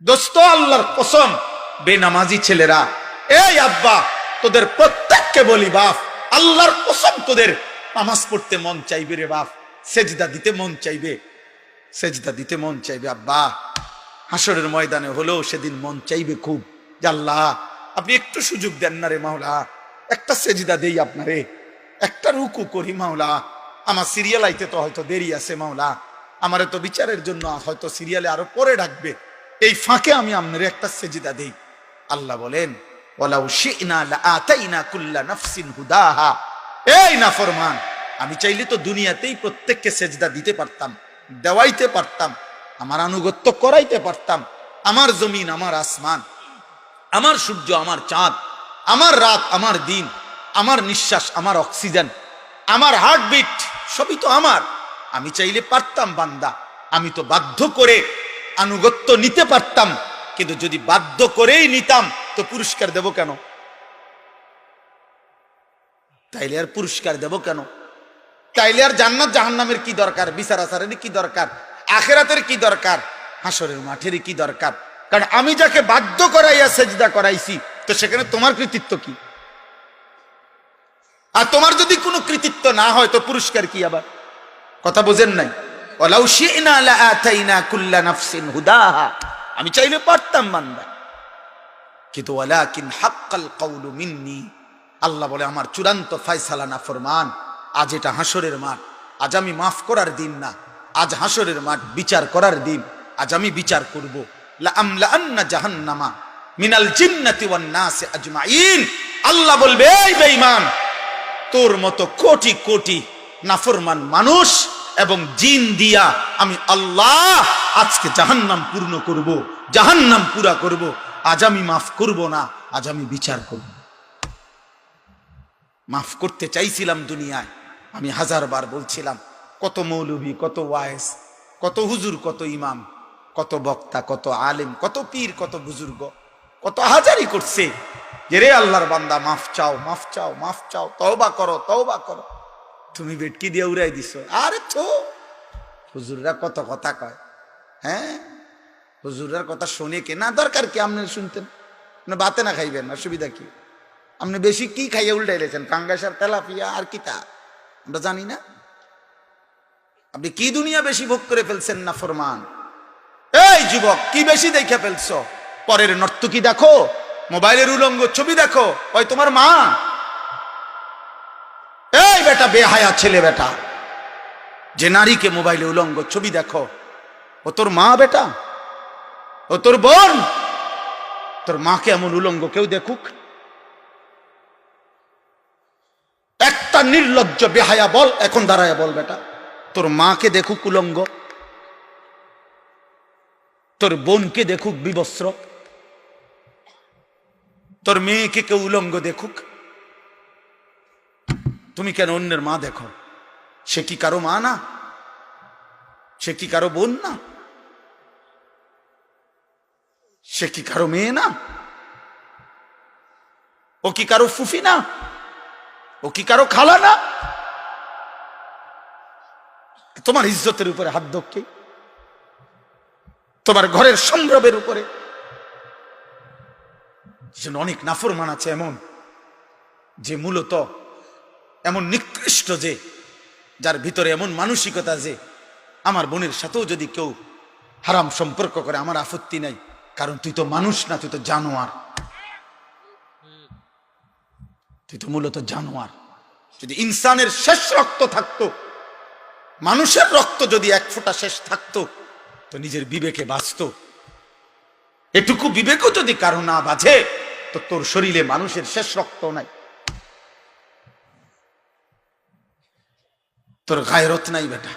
দোস্ত আল্লাহর কসম, বেনামাজি ছেলেরা, এই আব্বা তোদের প্রত্যেককে বলি বাপ, আল্লাহর কসম তোদের নামাজ পড়তে মন চাইবে রে বাপ, সেজদা দিতে মন চাইবে, সেজদা দিতে মন চাইবে আব্বা। হাসরের ময়দানে হলেও সেদিন মন চাইবে খুব, যে আল্লাহ আপনি একটু সুযোগ দেন না রে মাওলা, একটা সেজদা দেই আপনারে, একটা রুকু করি মাওলা, আমার সিরিয়াল আইতে তো হয়তো দেরি আছে মাওলা, আমারে তো বিচারের জন্য হয়তো সিরিয়ালে আরো পরে ডাকবে, এই ফাঁকে আমি আপনারে একটা সেজদা দেই। আল্লাহ বলেন ওয়ালাউ শি'না লাআতাইনা কুল্লা নাফসিন হুদাহা, এই নাফরমান, আমি চাইলে তো দুনিয়াতেই প্রত্যেককে সেজদা দিতে পারতাম, দেওয়াইতে পারতাম, আমার আনুগত্য করাইতে পারতাম, আমার জমিন, আমার আসমান, আমার সূর্য, আমার চাঁদ, আমার রাত, আমার দিন, আমার নিঃশ্বাস, আমার অক্সিজেন, আমার হার্টবিট, সবই তো আমার। আমি চাইলে পারতাম বান্দা, আমি তো বাধ্য করে আনুগত্য নিতে পারতাম, কিন্তু যদি বাধ্য করেই নিতাম তো পুরস্কার দেব কেন? তাইলে আর পুরস্কার দেব কেন? তাইলে আর জান্নাত জাহান্নামের কি দরকার? বিচার আচারের কি দরকার? আখিরাতের কি দরকার? হাসরের মাঠের কি দরকার? কারণ আমি যাকে বাধ্য করাইয়া সেজদা করাইছি, তো সেখানে তোমার কৃতিত্ব কি? আর তোমার যদি কোনো কৃতিত্ব না হয় তো পুরস্কার কি? আবার কথা বোঝেন নাই? ওয়ালাউ শি'না লাআতাইনা কুল্লা নাফসিন হুদাহা, আমি চাইলে পারতাম বান্দা, কিন্তু ওয়ালাকিন হাক্কাল কাউলু মিন্নি, আল্লাহ বলে আমার চূড়ান্ত ফয়সালা নাফরমান। আজ এটা হাসরের মাঠ, আজ আমি মাফ করার দিন না, আজ হাসরের মাঠ বিচার করার দিন, আজ আমি বিচার করব। লা আমলাআন্না জাহান্নামা মিনাল জিন্নাতি ওয়ান নাসি আজমাইন, আল্লাহ বলবে এই বেঈমান, তোর মতো কোটি কোটি নাফরমান মানুষ এবং জিন দিয়া আমি আল্লাহ আজকে জাহান্নাম পূর্ণ করব, জাহান্নাম পুরা করব। আজ আমি মাফ করব না, আজ আমি বিচার করব। মাফ করতে চাইছিলাম দুনিয়ায়, আমি হাজারবার বলছিলাম, কত মৌলভী, কত ওয়াইজ, কত হুজুর, কত ইমাম, কত বক্তা, কত আলেম, কত পীর, কত বুজুর্গ, কত হাজারি করছে যে রে আল্লাহর বান্দা মাফ চাও, মাফ চাও, মাফ চাও, তওবা করো, তওবা করো। তুমি বেটকি দিয়ে উড়াই দিছো। আরে তো হুজুররা কত কথা কয়, হ্যাঁ হুজুররার কথা শুনে কে না, দরকার কি আপনি শুনতেন? আপনি বাতে না খাইবেন, অসুবিধা কি? আপনি বেশি কি খাইয়ে উল্টাইলেছেন? কাঙ্গাসার তেলাপিয়া আর কি তা আমরা জানি না? আপনি কি দুনিয়া বেশি ভোগ করে ফেলছেন না ফরমান? এই যুবক, কি বেশি দেখে ফেলছো? পরের নর্তকী দেখো, মোবাইলের উলঙ্গ ছবি দেখো, ওই তোমার মা। এই বেটা বেহায়া ছেলে বেটা, যে নারীকে মোবাইলে উলঙ্গ ছবি দেখো, ও তোর মা বেটা, ও তোর বোন। তোর মাকে এমন উলঙ্গ কেউ দেখুক? একটা নির্লজ্জ বেহায়া বল, এখন দাঁড়ায় বল বেটা, তোর মাকে দেখুক উলঙ্গ, তোর বোনকে দেখুক বিবস্ত্র, তোর মেয়েকে কেউ উলঙ্গ দেখুক? তুমি কেন অন্যের মা দেখো? সে কি কারো মা না? সে কি কারো বোন না? সে কি কারো মেয়ে না? ও কি কারো ফুফি না? ও কি কারো খালা না? তোমার ইজ্জতের উপরে হাত ধরকে, তোমার ঘরের সম্ভ্রমের উপরে। অনেক নাফরমান আছে এমন, যে মূলত এমন নিকৃষ্ট, যে যার ভিতরে এমন মানসিকতা যে আমার বোনের সাথেও যদি কেউ হারাম সম্পর্ক করে আমার আপত্তি নাই, কারণ তুই তো মানুষ না, তুই তো জানোয়ার, তুই তো মূলত জানোয়ার। যদি ইনসানের শেষ রক্ত থাকতো, মানুষের রক্ত যদি এক ফোঁটা শেষ থাকতো, তো নিজের বিবেকে বাঁচতো। এটুকু বিবেকও যদি কারো না বাজে, তো তোর শরীরে মানুষের শেষ রক্ত নাই, তোর গায়রত নাই বেটা।